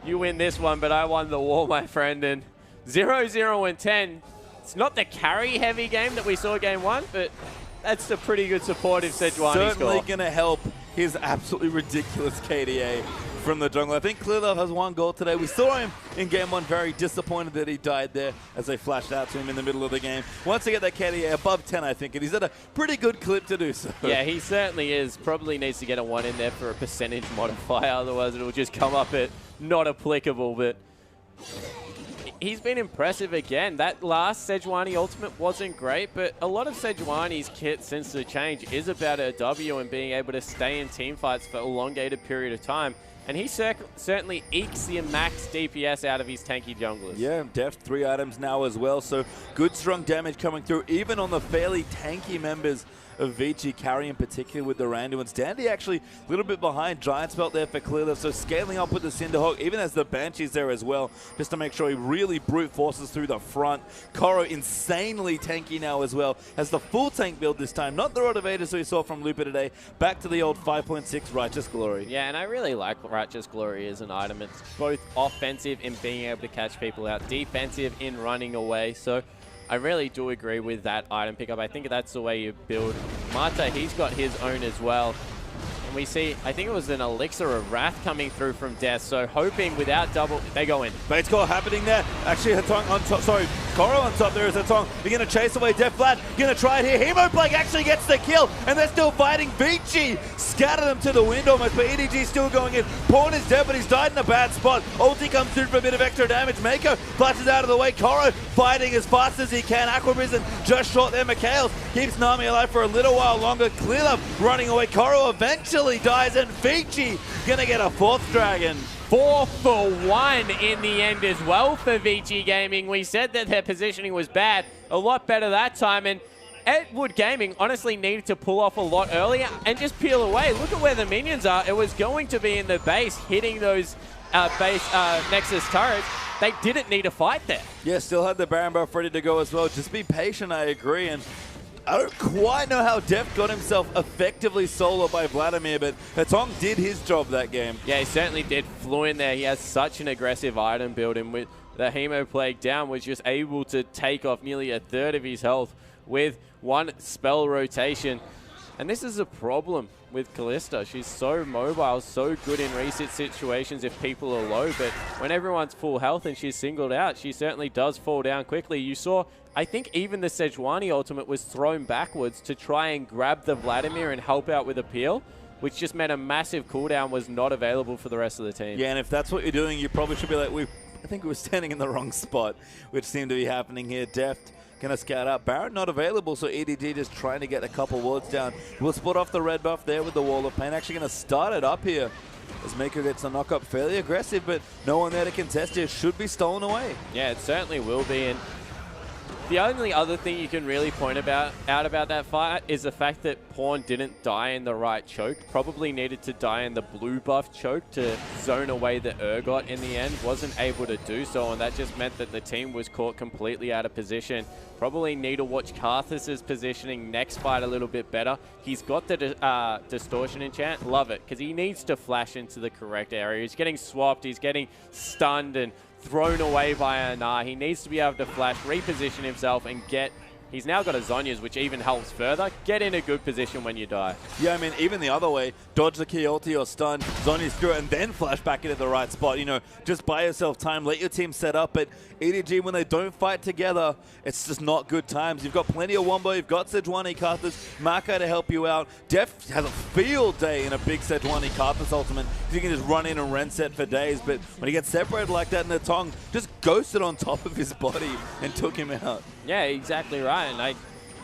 You win this one, but I won the war, my friend. And 0-0 and 10. It's not the carry-heavy game that we saw game 1, but that's a pretty good supportive Sejuani score. Certainly going to help his absolutely ridiculous KDA from the jungle. I think Clearlove has 1 goal today. We saw him in game 1 very disappointed that he died there as they flashed out to him in the middle of the game. Wants to get that KDA above 10, I think, and he's at a pretty good clip to do so. Yeah, he certainly is. Probably needs to get a 1 in there for a percentage modifier, otherwise it'll just come up at not applicable, but he's been impressive again. That last Sejuani ultimate wasn't great, but a lot of Sejuani's kit since the change is about a W and being able to stay in team fights for an elongated period of time. And he certainly ekes the max DPS out of his tanky junglers. Yeah, deft 3 items now as well, so good strong damage coming through, even on the fairly tanky members of VCG, carry in particular with the Randuins. Dandy actually a little bit behind. Giant Spelt there for Clearlove, so scaling up with the Cinderhawk, even as the Banshee's there as well, just to make sure he really brute forces through the front. Koro insanely tanky now as well, has the full tank build this time, not the Rod of Ages we saw from Lupa today. Back to the old 5.6 Righteous Glory. Yeah, and I really like Righteous Glory as an item. It's both offensive in being able to catch people out, defensive in running away, so I really do agree with that item pickup. I think that's the way you build. Mata, he's got his own as well. And we see, I think it was an Elixir of Wrath coming through from Death, so hoping without double, they go in. Bait call happening there. Actually, Hatong on top, sorry, Koro on top there is Hatong. You're going to chase away Death Vlad. Going to try it here. Hemoplague actually gets the kill, and they're still fighting. VCG scatter them to the wind almost, but EDG still going in. Pawn is dead, but he's died in a bad spot. Ulti comes through for a bit of extra damage. Mako flashes out of the way. Koro fighting as fast as he can. Aquaprison just short there. Mikhails keeps Nami alive for a little while longer. Clearlove running away. Koro eventually dies, and VCG gonna get a 4th dragon. 4 for 1 in the end as well for VCG Gaming. We said that their positioning was bad. A lot better that time, and Edward Gaming honestly needed to pull off a lot earlier and just peel away. Look at where the minions are. It was going to be in the base, hitting those base Nexus turrets. They didn't need a fight there. Yeah, still had the Baron buff ready to go as well. Just be patient, I agree. And I don't quite know how Def got himself effectively soloed by Vladimir, but Hatong did his job that game. Yeah, he certainly did. Flew in there. He has such an aggressive item build, and with the Hemoplague down, was just able to take off nearly a 1/3 of his health with 1 spell rotation. And this is a problem with Kalista. She's so mobile, so good in reset situations if people are low, but when everyone's full health and she's singled out, she certainly does fall down quickly. You saw, I think even the Sejuani ultimate was thrown backwards to try and grab the Vladimir and help out with a peel, which just meant a massive cooldown was not available for the rest of the team. Yeah, and if that's what you're doing, you probably should be like, I think we were standing in the wrong spot, which seemed to be happening here. Deft gonna scout out. Baron not available, so EDG just trying to get a couple wards down. We'll split off the red buff there with the Wall of Pain. Actually gonna start it up here as Mako gets a knock up, fairly aggressive, but no one there to contest here. Should be stolen away. Yeah, it certainly will be. And the only other thing you can really point out about that fight is the fact that Pawn didn't die in the right choke. Probably needed to die in the blue buff choke to zone away the Urgot in the end. Wasn't able to do so, and that just meant that the team was caught completely out of position. Probably need to watch Karthus's positioning next fight a little bit better. He's got the distortion enchant. Love it, because he needs to flash into the correct area. He's getting swapped. He's getting stunned and thrown away by Anar. He needs to be able to flash, reposition himself, and get... He's now got a Zhonya's, which even helps further. Get in a good position when you die. Yeah, I mean, even the other way, dodge the key ulti or stun, Zhonya's through it, and then flash back into the right spot. You know, just buy yourself time, let your team set up. But EDG, when they don't fight together, it's just not good times. You've got plenty of Wombo, you've got Sejuani Karthus, Mako to help you out. Def has a field day in a big Sejuani Karthus ultimate, because you can just run in and reset for days. But when he gets separated like that in the Tong, just ghosted on top of his body and took him out. Yeah, exactly right. And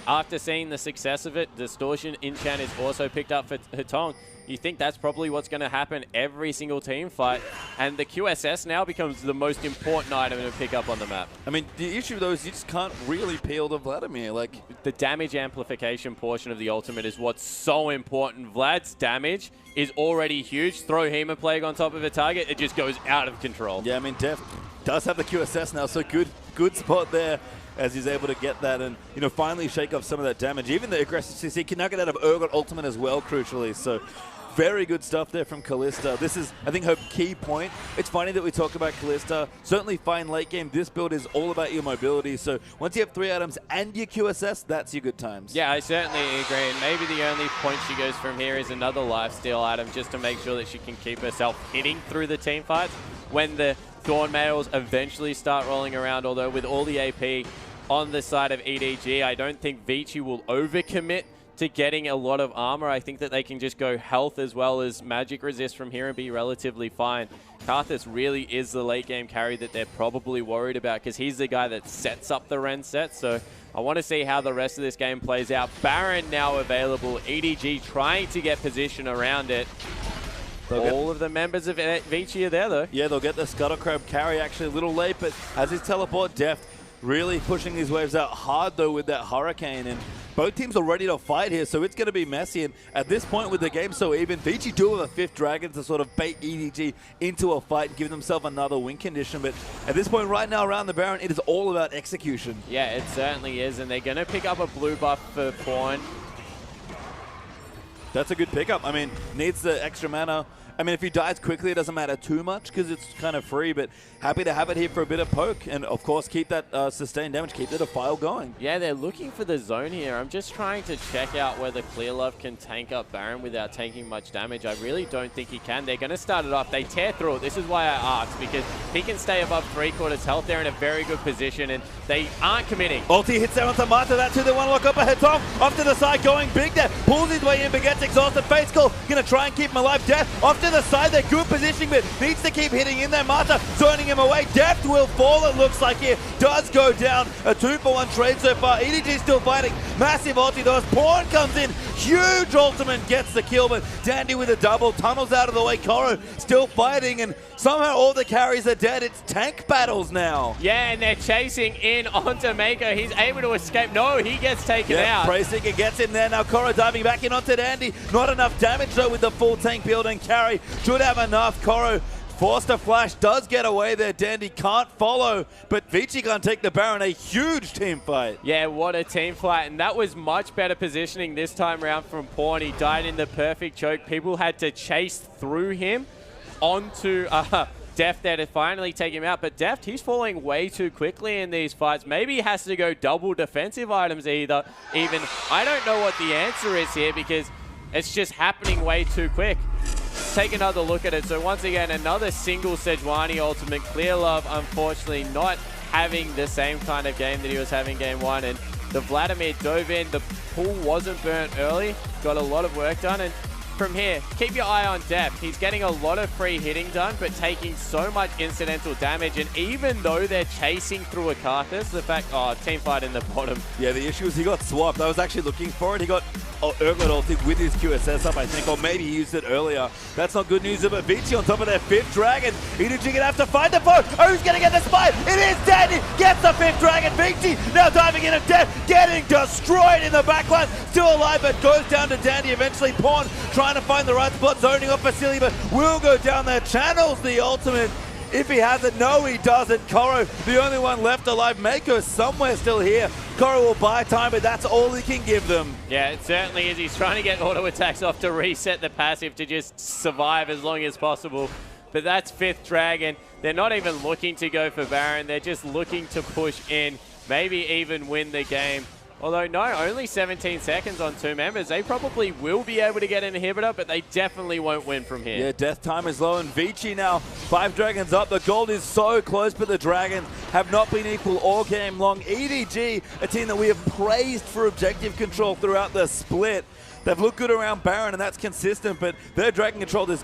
after seeing the success of it, Distortion enchant is also picked up for Hatong. you think that's probably what's going to happen every single team fight. And the QSS now becomes the most important item to pick up on the map. I mean, the issue, though, is you just can't really peel the Vladimir. Like, the damage amplification portion of the ultimate is what's so important. Vlad's damage is already huge. Throw Hema Plague on top of a target, it just goes out of control. Yeah, I mean, Def does have the QSS now, so good spot there as he's able to get that and, you know, finally shake off some of that damage. Even the aggressive CC can now get out of Urgot ultimate as well, crucially. So very good stuff there from Kalista. This is, I think, her key point. It's funny that we talk about Kalista. Certainly fine late game. This build is all about your mobility. So once you have 3 items and your QSS, that's your good times. Yeah, I certainly agree. And maybe the only point she goes from here is another lifesteal item just to make sure that she can keep herself hitting through the team fights when the Thorn Mails eventually start rolling around. Although with all the AP on the side of EDG, I don't think VCG will overcommit to getting a lot of armor. I think that they can just go health as well as magic resist from here and be relatively fine. Karthus really is the late game carry that they're probably worried about because he's the guy that sets up the Ren set. So I want to see how the rest of this game plays out. Baron now available. EDG trying to get position around it. All of the members of VCG are there, though. Yeah, they'll get the Scuttle Crab carry actually a little late, but as his teleport deft, really pushing these waves out hard, though, with that Hurricane. And both teams are ready to fight here, so it's going to be messy. And at this point, with the game so even, VCG do have a 5th Dragon to sort of bait EDG into a fight and give themselves another win condition. But at this point right now around the Baron, it is all about execution. Yeah, it certainly is. And they're going to pick up a blue buff for Pawn. That's a good pickup. I mean, needs the extra mana. I mean, if he dies quickly, it doesn't matter too much because it's kind of free, but happy to have it here for a bit of poke. And, of course, keep that sustained damage, keep the defile going. Yeah, they're looking for the zone here. I'm just trying to check out whether Clearlove can tank up Baron without taking much damage. I really don't think he can. They're going to start it off. They tear through it. This is why I asked, because he can stay above 3/4 health. They're in a very good position, and they aren't committing. Ulti hits there onto Marta. That 2, they want to lock up ahead. Tom off to the side, going big there. Pulls his way in, but gets exhausted. Face Call going to try and keep him alive. Death off to the side. They're good positioning, but needs to keep hitting in there. Marta zoning him away. Deft will fall, it looks like here. Does go down. A 2-for-1 trade so far. EDG still fighting. Massive ulti though as Pawn comes in. Huge ultimate gets the kill, but Dandy with a double. Tunnels out of the way. Koro still fighting, and somehow all the carries are dead. It's tank battles now. Yeah, and they're chasing in onto Mako. He's able to escape. No, he gets taken out. Preyseeker gets him there. Now Koro diving back in onto Dandy. Not enough damage though with the full tank build and carry. Should have enough. Koro forced a flash, does get away there. Dandy can't follow, but VCG can't take the Baron. A huge team fight. Yeah, what a team fight, and that was much better positioning this time around from Pawn. He died in the perfect choke. People had to chase through him onto Deft there to finally take him out, but Deft, he's falling way too quickly in these fights. Maybe he has to go double defensive items even. I don't know what the answer is here because it's just happening way too quick. Let's take another look at it. So once again, another single Sejuani ultimate. Clearlove, unfortunately, not having the same kind of game that he was having game 1. And the Vladimir dove in. The pool wasn't burnt early. Got a lot of work done. And from here, keep your eye on Depth. He's getting a lot of free hitting done, but taking so much incidental damage. And even though they're chasing through a Karthus, the fact, team fight in the bottom. Yeah, the issue is he got swapped. I was actually looking for it. He got Urgot ulted with his QSS up, I think, or maybe he used it earlier. That's not good news, but VCG on top of their 5th Dragon. EDG gonna have to find the foe. Oh, who's gonna get the spike? It is Dandy. Gets the 5th Dragon. VCG now diving in at Death, getting destroyed in the backline. Still alive, but goes down to Dandy. Eventually, Pawn trying to find the right spot, zoning off Vasily, but will go down there. Channels the ultimate. If he has it, no, he doesn't. Koro, the only one left alive. Mako somewhere still here. Koro will buy time, but that's all he can give them. Yeah, it certainly is. He's trying to get auto attacks off to reset the passive to just survive as long as possible. But that's 5th Dragon. They're not even looking to go for Baron. They're just looking to push in, maybe even win the game. Although, no, only 17 seconds on 2 members. They probably will be able to get an inhibitor, but they definitely won't win from here. Yeah, death time is low, and VCG now 5 Dragons up. The gold is so close, but the Dragons have not been equal all game long. EDG, a team that we have praised for objective control throughout the split. They've looked good around Baron, and that's consistent, but their Dragon control this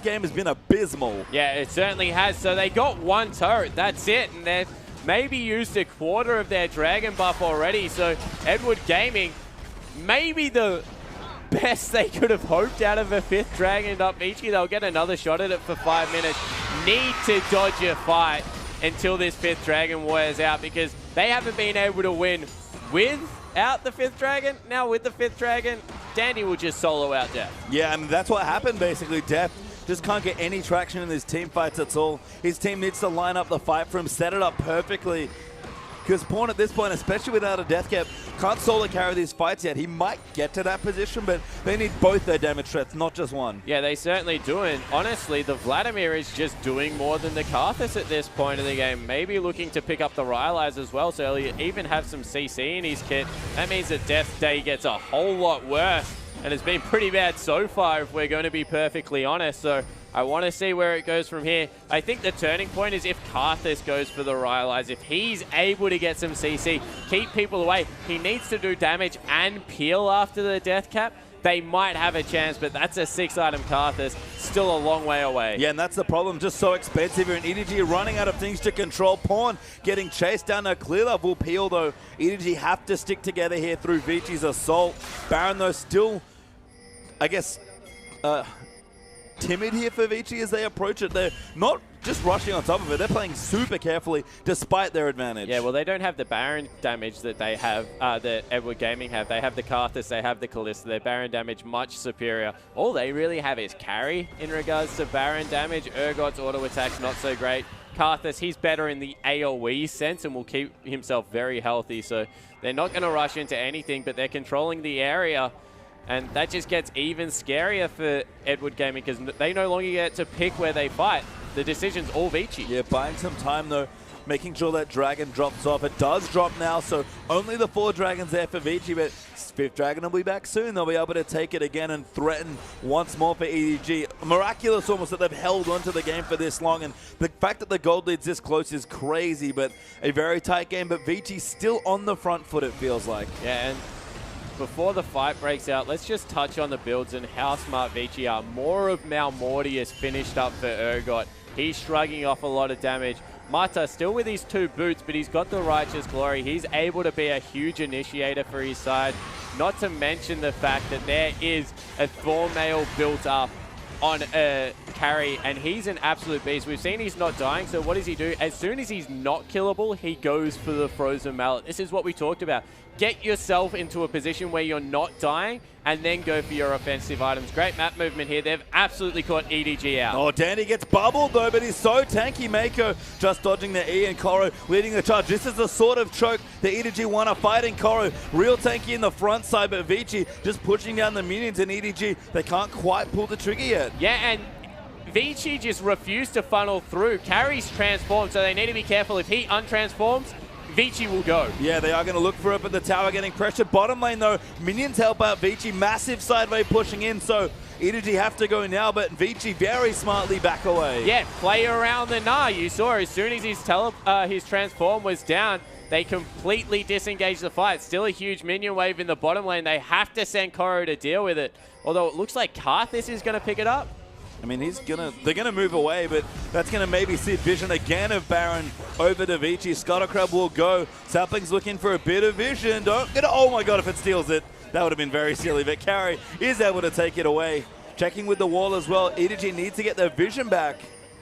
game has been abysmal. Yeah, it certainly has. So they got 1 turret. That's it, and they're maybe used 1/4 of their Dragon buff already. So Edward Gaming, maybe the best they could have hoped out of a 5th Dragon up VCG. They'll get another shot at it for 5 minutes. Need to dodge a fight until this 5th Dragon wears out, because they haven't been able to win without the 5th Dragon. Now with the 5th Dragon, Dandy will just solo out Deft. Yeah, and that's what happened basically. Deft just can't get any traction in his team fights at all. His team needs to line up the fight for him, set it up perfectly. Because Pawn at this point, especially without a death cap, can't solo carry these fights yet. He might get to that position, but they need both their damage threats, not just one. Yeah, they certainly do. And honestly, the Vladimir is just doing more than the Karthus at this point in the game. Maybe looking to pick up the Rylai's as well, so he'll even have some CC in his kit. That means that Death Day gets a whole lot worse. And it's been pretty bad so far, if we're going to be perfectly honest. So I want to see where it goes from here. I think the turning point is if Karthus goes for the Rylai's. If he's able to get some CC, keep people away, he needs to do damage and peel after the death cap. They might have a chance, but that's a 6-item Karthus. Still a long way away. Yeah, and that's the problem. Just so expensive here. And EDG running out of things to control. Pawn getting chased down. A clear level peel, though. EDG have to stick together here through VCG's assault. Baron, though, still, I guess, timid here for VCG as they approach it. They're not just rushing on top of it. They're playing super carefully despite their advantage. Yeah, well, they don't have the Baron damage that they have, that Edward Gaming have. They have the Karthus, they have the Kalista. Their Baron damage much superior. All they really have is carry in regards to Baron damage. Urgot's auto attack's not so great. Karthus, he's better in the AoE sense and will keep himself very healthy. So they're not going to rush into anything, but they're controlling the area. And that just gets even scarier for Edward Gaming, because they no longer get to pick where they fight. The decision's all VCG. Yeah, buying some time, though, making sure that Dragon drops off. It does drop now, so only the 4 Dragons there for VCG, but 5th Dragon will be back soon. They'll be able to take it again and threaten once more for EDG. Miraculous almost that they've held onto the game for this long, and the fact that the gold lead's this close is crazy, but a very tight game. But VCG still on the front foot, it feels like. Yeah, and before the fight breaks out, let's just touch on the builds and how smart VCG are. More of Malmortius finished up for Urgot. He's shrugging off a lot of damage. Mata still with his 2 boots, but he's got the Righteous Glory. He's able to be a huge initiator for his side. Not to mention the fact that there is a Thormail built up on a carry, and he's an absolute beast. We've seen he's not dying, so what does he do? As soon as he's not killable, he goes for the Frozen Mallet. This is what we talked about. Get yourself into a position where you're not dying, and then go for your offensive items. Great map movement here. They've absolutely caught EDG out. Oh, Dandy gets bubbled, though, but he's so tanky. Mako just dodging the E, and Koro leading the charge. This is the sort of choke the EDG want to fight in. Koro real tanky in the front side, but VCG just pushing down the minions, and EDG, they can't quite pull the trigger yet. Yeah, and VCG just refused to funnel through. Carry's transformed, so they need to be careful. If he untransforms, VCG will go. Yeah, they are going to look for it, but the tower getting pressured. Bottom lane, though, minions help out VCG. Massive sideway pushing in, so EDG have to go now, but VCG very smartly back away. Yeah, play around the Gnar. You saw as soon as his transform was down, they completely disengaged the fight. Still a huge minion wave in the bottom lane. They have to send Koro to deal with it. Although it looks like Karthus is going to pick it up. I mean, they're gonna move away, but that's gonna maybe see vision again of Baron over to VCG. Scuttlecrab will go. Sapling's looking for a bit of vision. Oh my god, if it steals it, that would have been very silly. But Carry is able to take it away. Checking with the wall as well. EDG needs to get their vision back.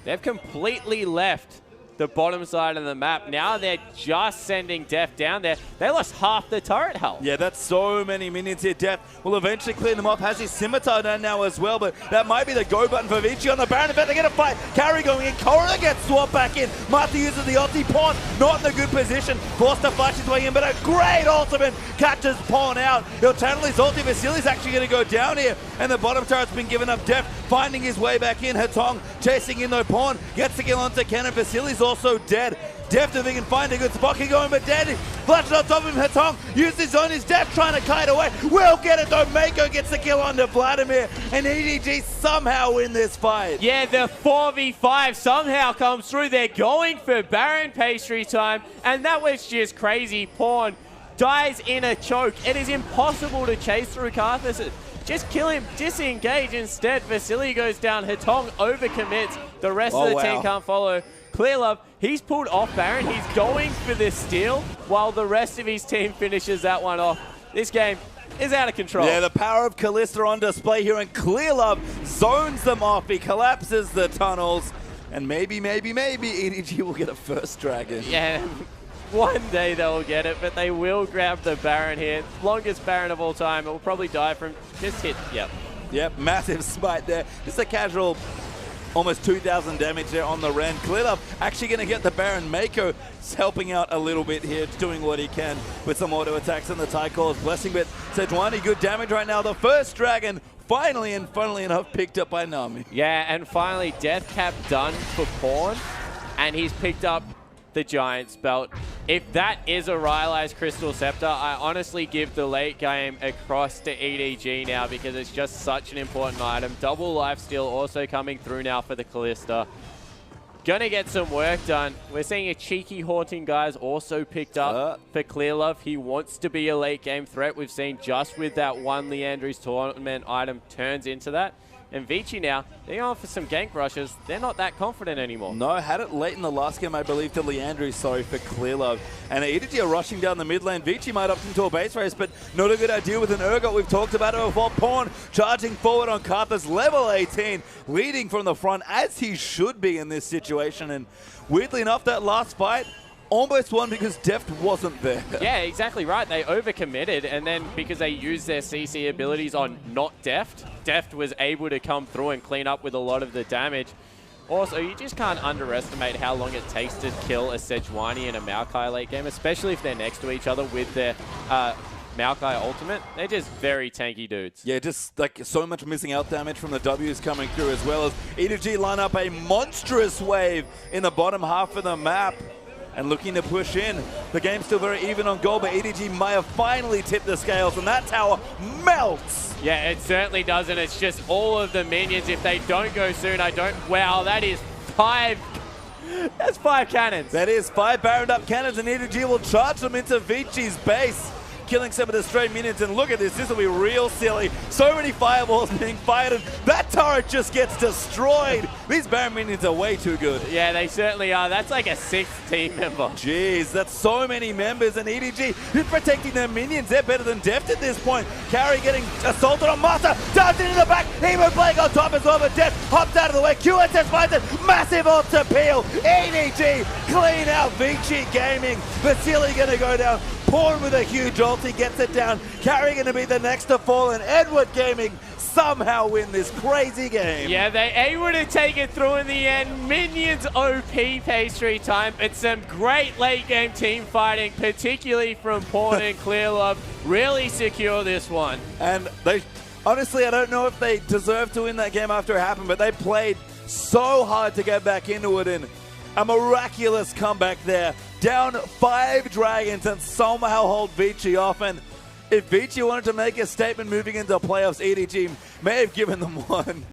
They've completely left the bottom side of the map. Now they're just sending Deft down there. They lost half the turret health. Yeah, that's so many minions here. Deft will eventually clean them off. Has his scimitar down now as well, but that might be the go button for VCG on the Baron. In fact, they get a fight. Carry going in. Koro gets swapped back in. Martha uses the ulti. Pawn not in a good position. Forced to flash his way in, but a great ultimate catches Pawn out. He'll channel his ulti. Vasily's actually going to go down here, and the bottom turret's been given up. Deft finding his way back in. Hatong chasing in though. Pawn gets the kill onto Ken, and Vasily's also dead. Deft, if he can find a good spot, keep going, but dead. Flashes on top of him. Hatong uses on his Deft, trying to kite away. Will get it though. Mako gets the kill onto Vladimir, and EDG somehow win this fight. Yeah, the 4v5 somehow comes through. They're going for Baron pastry time, and that was just crazy. Pawn dies in a choke. It is impossible to chase through Karthus. Just kill him, disengage instead. Vasily goes down. Hatong overcommits. The rest of the team can't follow. Clearlove, he's pulled off Baron. He's going for the steal while the rest of his team finishes that one off. This game, is out of control. Yeah, the power of Kalista on display here, and Clearlove zones them off. He collapses the tunnels, and maybe EDG will get a first dragon. Yeah, one day they'll get it, but they will grab the Baron here. Longest Baron of all time. It will probably die from just hit. Yep, massive smite there. Just a casual, almost 2,000 damage there on the Ren. Clearlove actually going to get the Baron. Mako is helping out a little bit here, doing what he can with some auto attacks and the Ty Calls. Blessing, but Sejuani, good damage right now. The first dragon finally, and funnily enough, picked up by Nami. Yeah, and finally Death Cap done for Pawn, and he's picked up the Giant's belt. If that is a Rylai's Crystal Scepter, I honestly give the late game across to EDG now because it's just such an important item. Double lifesteal also coming through now for the Kalista. Gonna get some work done. We're seeing a cheeky Haunting Guys also picked up for Clearlove. He wants to be a late game threat. We've seen just with that one Leandri's tournament item turns into that. And Vici now, they're going for some gank rushes. They're not that confident anymore. No, had it late in the last game, I believe, to Leandri, sorry, for Clearlove. And EDG are rushing down the mid lane. Vici might opt into a base race, but not a good idea with an Urgot. We've talked about it before. Pawn charging forward on Karthus, level 18, leading from the front, as he should be in this situation. And weirdly enough, that last fight, almost won because Deft wasn't there. Yeah, exactly right. They overcommitted, and then because they used their CC abilities on not Deft, Deft was able to come through and clean up with a lot of the damage. Also, you just can't underestimate how long it takes to kill a Sejuani and a Maokai late game, especially if they're next to each other with their Maokai ultimate. They're just very tanky dudes. Yeah, just like so much missing out damage from the W's coming through, as well as EDG line up a monstrous wave in the bottom half of the map. And looking to push in. The game's still very even on goal, but EDG may have finally tipped the scales, and that tower melts. Yeah, it certainly doesn't. It's just all of the minions. If they don't go soon, I don't... Wow, that is 5... That's 5 cannons. That is 5 Baroned up cannons, and EDG will charge them into Vici's base, killing some of the stray minions. And look at this. This will be real silly. So many fireballs being fired, and that turret just gets destroyed. These Baron minions are way too good. Yeah, they certainly are. That's like a 6th team member. Jeez, that's so many members, and EDG is protecting their minions. They're better than Deft at this point. Carry getting assaulted on Master, dives into the back, Emo playing on top as well, but Deft hops out of the way. QSS finds it, massive ult to peel. EDG clean out VCG Gaming. Vasily gonna go down. Pawn with a huge ult, he gets it down. Carry gonna be the next to fall, and Edward Gaming somehow win this crazy game. Yeah, they able to take it through in the end. Minions OP pastry time. It's some great late game team fighting, particularly from Pawn and Clearlove. Really secure this one. And they, honestly, I don't know if they deserve to win that game after it happened, but they played so hard to get back into it, and a miraculous comeback there. Down 5 dragons and somehow hold Vici off. And if Vici wanted to make a statement moving into playoffs, EDG may have given them one.